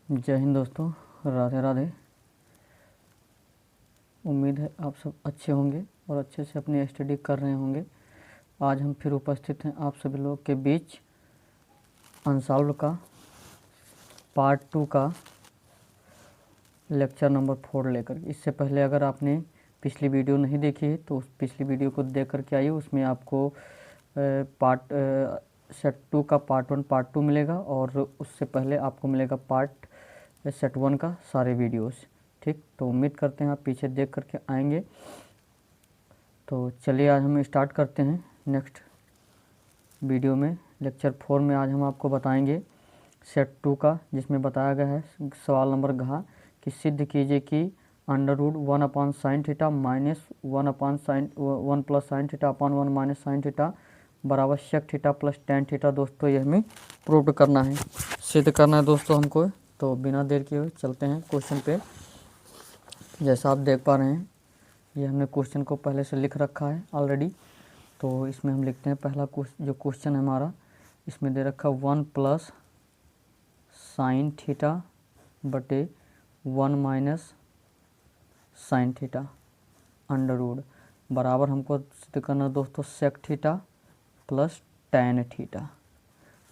जय हिंद दोस्तों, राधे राधे। उम्मीद है आप सब अच्छे होंगे और अच्छे से अपनी स्टडी कर रहे होंगे। आज हम फिर उपस्थित हैं आप सभी लोग के बीच अनसॉल्व्ड का पार्ट 2 का लेक्चर नंबर 4 लेकर। इससे पहले अगर आपने पिछली वीडियो नहीं देखी है तो उस पिछली वीडियो को देख कर के आइए। उसमें आपको सेट 2 का पार्ट 1 पार्ट 2 मिलेगा और उससे पहले आपको मिलेगा सेट 1 का सारे वीडियोस। ठीक, तो उम्मीद करते हैं आप पीछे देख करके आएंगे। तो चलिए आज हम स्टार्ट करते हैं नेक्स्ट वीडियो में। लेक्चर 4 में आज हम आपको बताएंगे सेट 2 का, जिसमें बताया गया है सवाल नंबर घ कि सिद्ध कीजिए कि under root 1/sin theta minus 1 plus sine theta upon 1 minus sine theta बराबर sec theta plus tan theta. दोस्तों ये हमें प्रूव करना है, सिद्ध करना है दोस्तों हमको। तो बिना देर किए हुए चलते हैं क्वेश्चन पे। जैसा आप देख पा रहे हैं ये हमने क्वेश्चन को पहले से लिख रखा है ऑलरेडी। तो इसमें हम लिखते हैं पहला जो क्वेश्चन है हमारा, इसमें दे रखा 1 प्लस साइन थीटा बटे 1 minus sine theta under root बराबर हमको सिद्ध करना दोस्तों sec theta plus tan theta.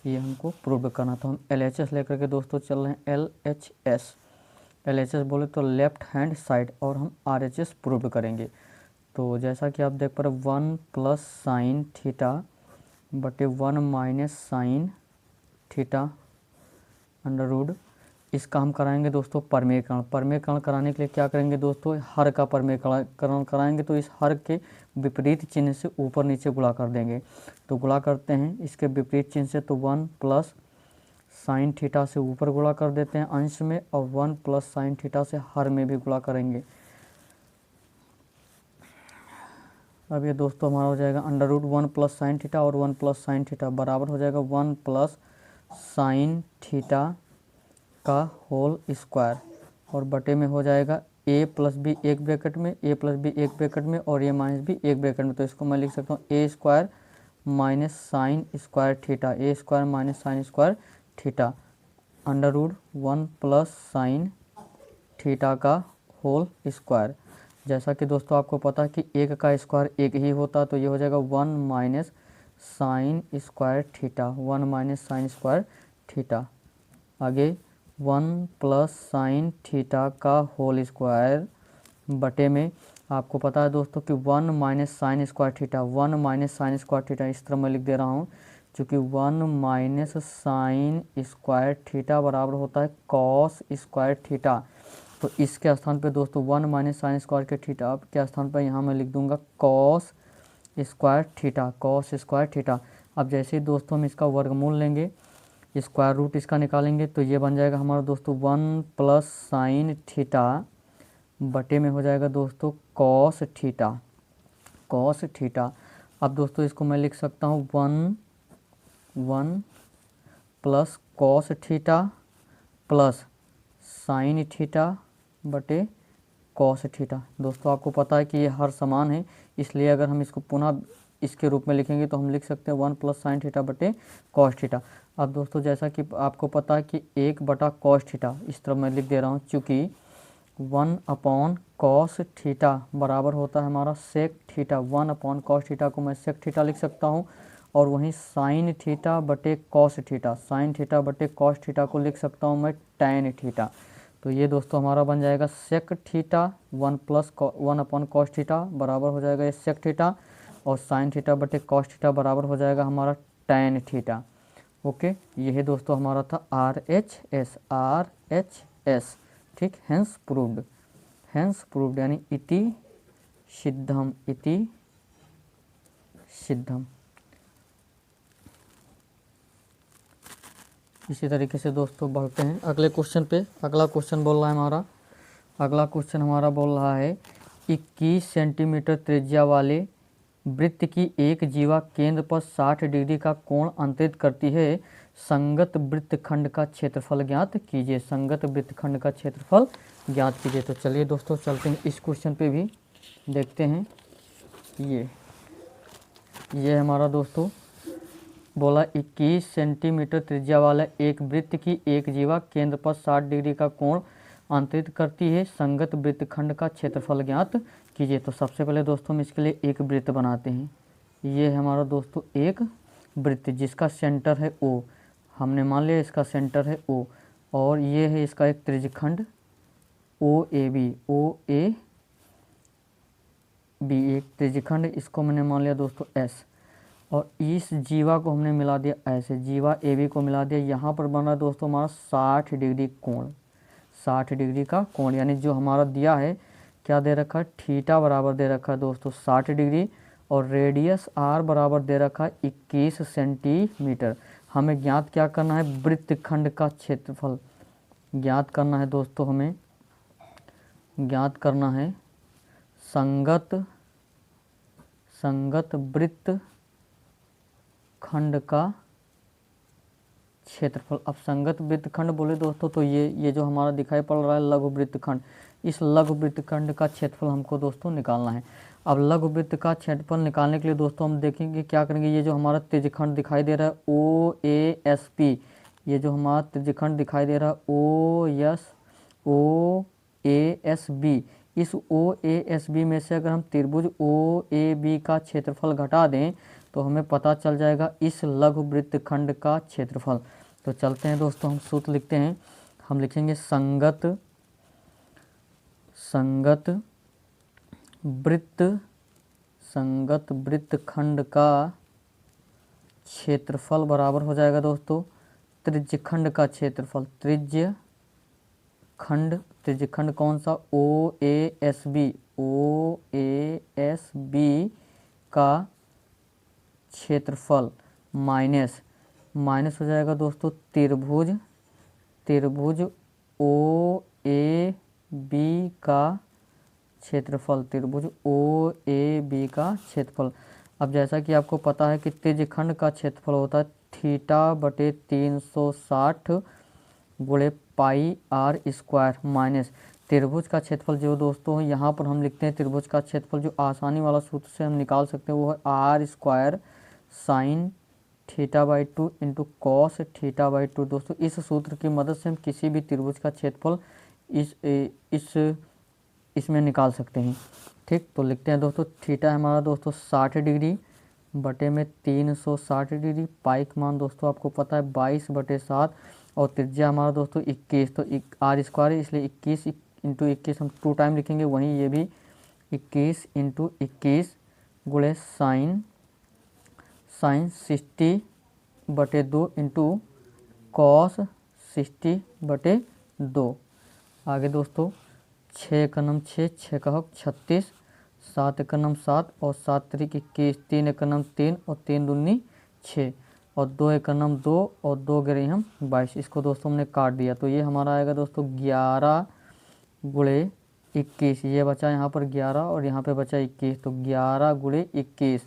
ये हमको प्रूव करना। तो हम LHS लेकर के दोस्तों चल रहे हैं। LHS बोले तो लेफ्ट हैंड साइड, और हम RHS प्रूव करेंगे। तो जैसा कि आप देख पा रहे 1 प्लस साइन थीटा बटे 1 minus sine theta under root, इसका हम कराएंगे दोस्तों परमेयकरण। परमेयकरण कराने के लिए क्या करेंगे दोस्तों, हर का परमेयकरण कराएंगे। तो इस हर के विपरीत चिन्ह से ऊपर नीचे गुणा कर देंगे। तो गुणा करते हैं इसके विपरीत चिन्ह से, तो 1 प्लस साइन थीटा से ऊपर गुणा कर देते हैं अंश में, और 1 प्लस साइन थीटा से हर में भी गुणा करेंगे। अब ये दोस्तों हमारा हो जाएगा under root 1 plus sine theta और 1 प्लस साइन थीटा बराबर हो जाएगा 1 प्लस साइन थीटा का होल स्क्वायर, और बटे में हो जाएगा a प्लस बी एक ब्रैकेट में, a प्लस बी एक ब्रैकेट में, और a माइनस बी एक ब्रैकेट में। तो इसको मैं लिख सकता हूँ a square minus sine square theta, a square minus sine square theta under root 1 plus sine theta का होल स्क्वायर। जैसा कि दोस्तों आपको पता है कि एक का स्क्वायर एक ही होता, तो ये हो जाएगा 1 minus sine square theta, 1 minus sine square theta. आगे 1 प्लस साइन थीटा का होल स्क्वायर बटे में आपको पता है दोस्तों कि 1 minus sine square theta, 1 minus sine square theta इस तरह मैं लिख दे रहा हूँ, क्योंकि 1 माइनस साइन स्क्वायर थीटा बराबर होता है कॉस स्क्वायर थीटा। तो इसके स्थान पे दोस्तों 1 माइनस साइन स्क्वायर के थीटा के स्थान पर यहाँ मैं लिख दूंगा cos square theta, cos square theta. अब जैसे ही दोस्तों हम इसका वर्गमूल लेंगे, स्क्वायर रूट इसका निकालेंगे, तो ये बन जाएगा हमारा दोस्तों 1 प्लस साइन थीटा बटे में हो जाएगा दोस्तों कॉस थीटा, कॉस थीटा। अब दोस्तों इसको मैं लिख सकता हूँ 1 plus cos theta plus sine theta बटे कॉस थीटा। दोस्तों आपको पता है कि ये हर समान है, इसलिए अगर हम इसको पुनः इसके रूप में लिखेंगे तो हम लिख सकते हैं 1 प्लस साइन थीटा बटे कॉस थीटा। अब दोस्तों जैसा कि आपको पता है कि 1 बटा कॉस थीटा इस तरह मैं लिख दे रहा हूँ, चूँकि 1 अपॉन कॉस थीटा बराबर होता है हमारा sec theta. 1 upon cos theta को मैं सेक थीटा लिख सकता हूँ, और वहीं साइन थीटा बटे कॉस थीटा, साइन थीटा बटे कॉस थीटा को लिख सकता हूँ मैं टेन थीटा। तो ये दोस्तों हमारा बन जाएगा sec theta 1 upon cos theta बराबर हो जाएगा ये सेक थीटा, और साइन थीटा बटे कॉस थीटा बराबर हो जाएगा हमारा टेन थीटा। ओके, यही दोस्तों हमारा था RHS। ठीक, हेंस प्रूव्ड यानी इति सिद्धम, इति सिद्धम। इसी तरीके से दोस्तों बढ़ते हैं अगले क्वेश्चन पे। अगला क्वेश्चन बोल रहा है 21 सेंटीमीटर त्रिज्या वाले वृत्त की एक जीवा केंद्र पर 60 डिग्री का कोण अंतरित करती है। संगत वृत्तखंड का क्षेत्रफल ज्ञात कीजिए, संगत वृत्तखंड का क्षेत्रफल ज्ञात कीजिए। तो चलिए दोस्तों चलते हैं इस क्वेश्चन पे भी देखते हैं। ये हमारा दोस्तों बोला 21 सेंटीमीटर त्रिज्या वाला एक वृत्त की एक जीवा केंद्र पर 60 डिग्री का कोण अंतरित करती है, संगत वृत्तखंड का क्षेत्रफल ज्ञात कीजिए। तो सबसे पहले दोस्तों हम इसके लिए एक वृत्त बनाते हैं। ये है हमारा दोस्तों एक वृत्त जिसका सेंटर है O। हमने मान लिया इसका सेंटर है O और ये है इसका एक त्रिज्यखंड OAB। एक त्रिज्यखंड, इसको मैंने मान लिया दोस्तों S। और इस जीवा को हमने मिला दिया ऐसे, जीवा AB को मिला दिया। यहाँ पर बन रहा है दोस्तों हमारा 60 डिग्री कोण, 60 डिग्री का कोण, यानी जो हमारा दिया है क्या दे रखा है, थीटा बराबर दे रखा है दोस्तों 60 डिग्री और रेडियस R बराबर दे रखा है 21 सेंटीमीटर। हमें ज्ञात क्या करना है, वृत्तखंड का क्षेत्रफल ज्ञात करना है दोस्तों। हमें ज्ञात करना है संगत वृत्तखंड का क्षेत्रफल। अब संगत वृत्तखंड बोले दोस्तों तो ये जो हमारा दिखाई पड़ रहा है लघु वृत्तखंड, इस लघु वृत्तखंड का क्षेत्रफल हमको दोस्तों निकालना है। अब लघु वृत्त का क्षेत्रफल निकालने के लिए दोस्तों हम देखेंगे क्या करेंगे, ये जो हमारा त्रिज्यखंड दिखाई दे रहा है OASP, ये जो हमारा त्रिज्यखंड दिखाई दे रहा है OASB, इस OASB में से अगर हम त्रिभुज OAB का क्षेत्रफल घटा दें तो हमें पता चल जाएगा इस लघु वृत्तखंड का क्षेत्रफल। तो चलते हैं दोस्तों, हम सूत्र लिखते हैं। हम लिखेंगे संगत वृत्तखंड का क्षेत्रफल बराबर हो जाएगा दोस्तों त्रिज्यखंड का क्षेत्रफल। त्रिज्यखंड कौन सा, OASB का क्षेत्रफल माइनस हो जाएगा दोस्तों त्रिभुज OAB का क्षेत्रफल, त्रिभुज OAB का क्षेत्रफल। अब जैसा कि आपको पता है कि त्रिज्यखंड का क्षेत्रफल होता है θ/360 गुणे पाई R स्क्वायर माइनस त्रिभुज का क्षेत्रफल जो दोस्तों यहाँ पर हम लिखते हैं त्रिभुज का क्षेत्रफल जो आसानी वाला सूत्र से हम निकाल सकते हैं वो है R square sine θ/2 into cos θ/2। दोस्तों इस सूत्र की मदद से हम किसी भी त्रिभुज का क्षेत्रफल इसमें निकाल सकते हैं। ठीक, तो लिखते हैं दोस्तों थीटा है हमारा दोस्तों 60 डिग्री बटे में 360 डिग्री, पाई का मान दोस्तों आपको पता है 22/7 और त्रिज्या हमारा दोस्तों 21, तो R स्क्वायर इसलिए 21 इंटू 21 हम 2 टाइम लिखेंगे, वहीं ये भी 21 इंटू 21 गुणे साइन 60/2 इंटू कॉस 60/2। आगे दोस्तों 6 का नम 6 का हक 36, 7 का नम 7 और 7 तरीक 21, 3 का नम 3 और 3 दूनी 6 और 2 का नम 2 और 2 गिरे हम 22। इसको दोस्तों हमने काट दिया तो ये हमारा आएगा दोस्तों 11 गुणे 21, ये बचा यहाँ पर 11 और यहाँ पे बचा 21, तो 11 गुणे 21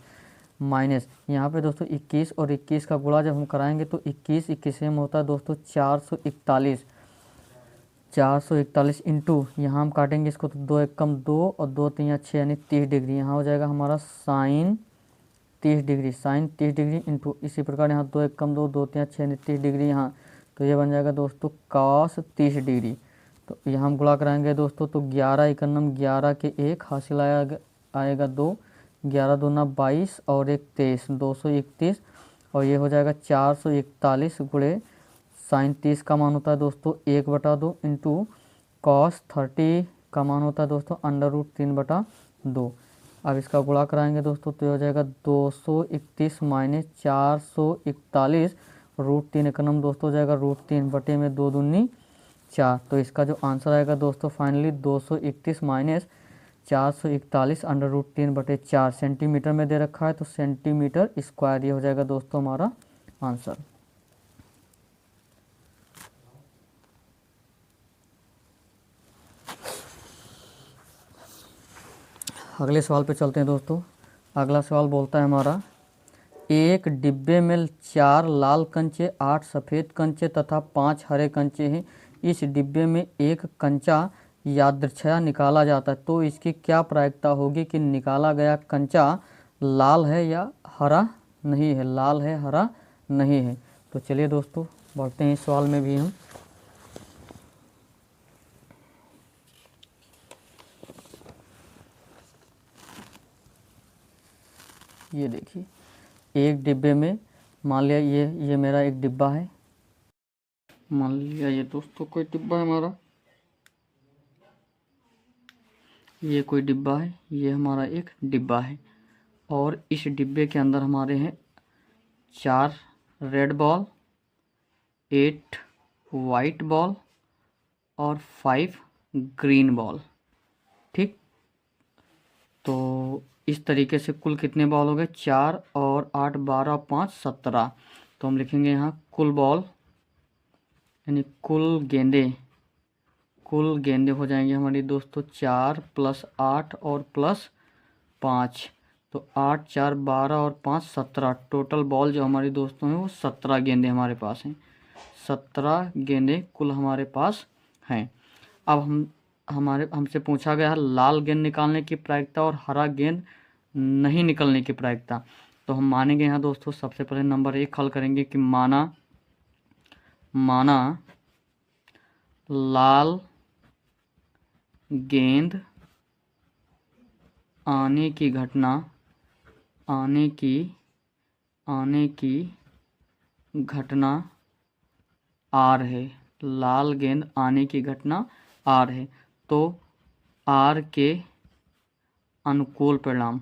माइनस यहाँ पे दोस्तों 21 और 21 का गुणा जब हम कराएंगे तो 21 में होता है दोस्तों 441 इंटू यहाँ हम काटेंगे इसको तो 2 एक कम 2 और 2 3 6 यानी 30 डिग्री, यहाँ हो जाएगा हमारा साइन 30 डिग्री इंटू इसी प्रकार यहाँ 2 एक कम 2 2 3 6 यानी 30 डिग्री यहाँ, तो ये बन जाएगा दोस्तों cos 30 डिग्री। तो यहाँ हम गुणा कराएंगे दोस्तों तो 11 एकन्नम 11 के 1 हासिल आएगा 2, 11 दूना 22 और 1 23, 231 और ये हो जाएगा 441 गुणे साइन 30 का मान होता है दोस्तों 1/2 इंटू कॉस 30 का मान होता है दोस्तों √3/2। अब इसका गुणा कराएंगे दोस्तों तो ये हो जाएगा 231 माइनस 441 √3 एकन्नम दोस्तों हो जाएगा √3 बटे में 2 दूनी 4। तो इसका जो आंसर आएगा दोस्तों फाइनली 231 माइनस 441 √3/4 सेंटीमीटर में दे रखा है, तो सेंटीमीटर स्क्वायर ये हो जाएगा दोस्तों हमारा आंसर। अगले सवाल पे चलते हैं दोस्तों। अगला सवाल बोलता है हमारा एक डिब्बे में 4 लाल कंचे 8 सफ़ेद कंचे तथा 5 हरे कंचे हैं। इस डिब्बे में एक कंचा यादृच्छया निकाला जाता है तो इसकी क्या प्रायिकता होगी कि निकाला गया कंचा लाल है या हरा नहीं है, लाल है हरा नहीं है। तो चलिए दोस्तों बढ़ते हैं इस सवाल में भी हम। ये देखिए एक डिब्बे में, मान लिया ये मेरा एक डिब्बा है, मान लिया ये दोस्तों कोई डिब्बा है हमारा, ये कोई डिब्बा है, ये हमारा एक डिब्बा है और इस डिब्बे के अंदर हमारे हैं 4 रेड बॉल, 8 वाइट बॉल और 5 ग्रीन बॉल। ठीक, तो इस तरीके से कुल कितने बॉल हो गए, 4 और 8 12 5 17। तो हम लिखेंगे यहाँ कुल बॉल यानी कुल गेंदे हो जाएंगे हमारी दोस्तों 4 + 8 और +5। तो 8 4 12 और 5 17। टोटल बॉल जो हमारी दोस्तों हैं वो 17 गेंदे हमारे पास हैं। 17 गेंदे कुल हमारे पास हैं। अब हमसे पूछा गया है लाल गेंद निकालने की प्रायिकता और हरा गेंद नहीं निकलने की प्रायिकता। तो हम मानेंगे यहाँ दोस्तों, सबसे पहले नंबर 1 हल करेंगे कि माना लाल गेंद आने की घटना आर है। लाल गेंद आने की घटना आर है। तो आर के अनुकूल परिणाम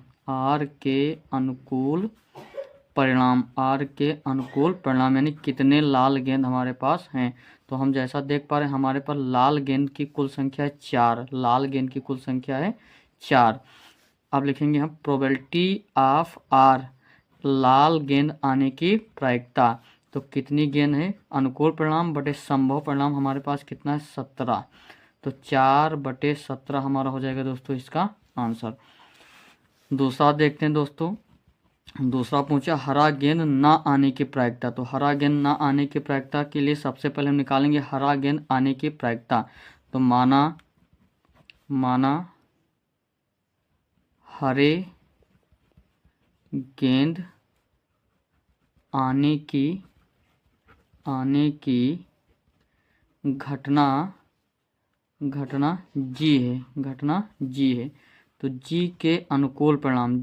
यानी कितने लाल गेंद हमारे पास हैं। तो हम जैसा देख पा रहे हैं हमारे पास लाल गेंद की कुल संख्या है 4। लाल गेंद की कुल संख्या है 4। अब लिखेंगे हम प्रोबेबिलिटी ऑफ आर, लाल गेंद आने की प्रायिकता। तो कितनी गेंद है, अनुकूल परिणाम बटे संभव परिणाम हमारे पास कितना है 17। तो 4/17 हमारा हो जाएगा दोस्तों इसका आंसर। दूसरा देखते हैं दोस्तों। दूसरा पूछा हरा गेंद ना आने की प्रायिकता। तो हरा गेंद ना आने की प्रायिकता के लिए सबसे पहले हम निकालेंगे हरा गेंद आने की प्रायिकता। तो माना हरे गेंद आने की घटना जी है। तो जी के अनुकूल परिणाम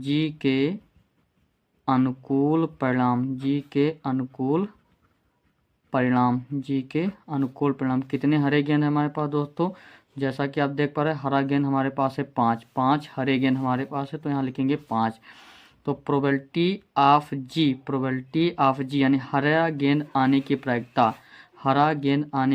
कितने हरे गेंद है हमारे पास दोस्तों, जैसा कि आप देख पा रहे हैं हरा गेंद हमारे पास है 5 हरे गेंद हमारे पास है। तो यहाँ लिखेंगे 5। तो प्रोबेबिलिटी ऑफ जी यानी हरा गेंद आने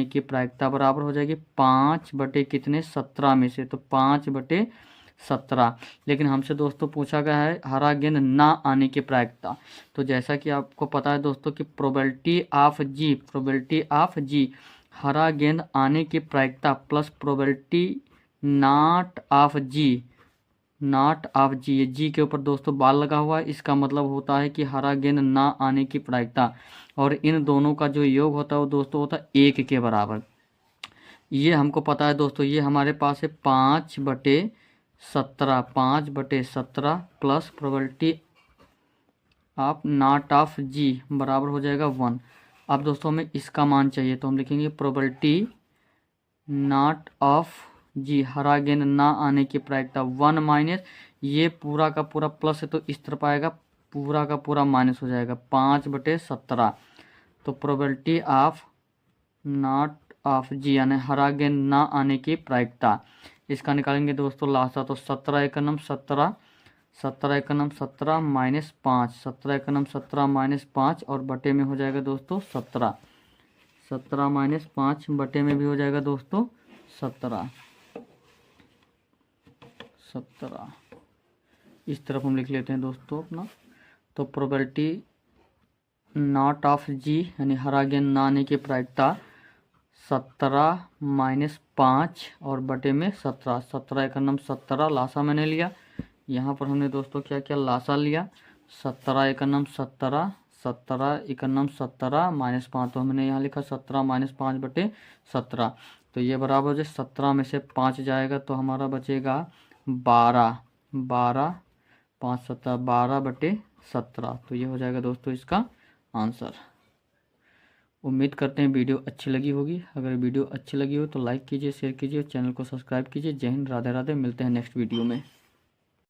की प्रायिकता बराबर हो जाएगी 5/17 में से। तो 5/17। लेकिन हमसे दोस्तों पूछा गया है हरा गेंद ना आने की प्रायिकता। तो जैसा कि आपको पता है दोस्तों कि प्रोबेबिलिटी ऑफ जी हरा गेंद आने की प्रायिकता प्लस प्रोबेबिलिटी नॉट ऑफ जी, ये जी के ऊपर दोस्तों बाल लगा हुआ है, इसका मतलब होता है कि हरा गेंद ना आने की प्रायिकता, और इन दोनों का जो योग होता है वो दोस्तों होता है 1 के बराबर। ये हमको पता है दोस्तों, ये हमारे पास है 5/17 plus probability of not of G बराबर हो जाएगा 1। अब दोस्तों हमें इसका मान चाहिए तो हम लिखेंगे प्रोबेबिलिटी नॉट ऑफ जी हरा गेंद ना आने की प्रायिकता 1 माइनस, ये पूरा का पूरा प्लस है तो इस तरफ आएगा, पूरा का पूरा माइनस हो जाएगा 5/17। तो प्रोबेबिलिटी ऑफ नॉट ऑफ जी यानी हरा गेंद ना आने की प्रायिकता, इसका निकालेंगे दोस्तों लास्ट। तो 17 एकनम 17 माइनस 5, 17 एकनम 17 माइनस 5 और बटे में हो जाएगा दोस्तों 17 माइनस 5 बटे में भी हो जाएगा दोस्तों 17। इस तरफ हम लिख लेते हैं दोस्तों अपना। तो प्रोबेबिलिटी नॉट ऑफ जी यानी हरा गेंद ना आने की प्रायिकता 17 माइनस 5 और बटे में 17। 17 एकनम 17 लासा मैंने लिया, यहाँ पर हमने दोस्तों क्या किया लासा लिया। 17 एकनम 17 माइनस 5, तो हमने यहाँ लिखा 17 माइनस 5/17। तो ये बराबर जो 17 में से 5 जाएगा तो हमारा बचेगा 12 5 17 12/17। तो ये हो जाएगा दोस्तों इसका आंसर। उम्मीद करते हैं वीडियो अच्छी लगी होगी। अगर वीडियो अच्छी लगी हो तो लाइक कीजिए, शेयर कीजिए, चैनल को सब्सक्राइब कीजिए। जय हिंद, राधे राधे। मिलते हैं नेक्स्ट वीडियो में।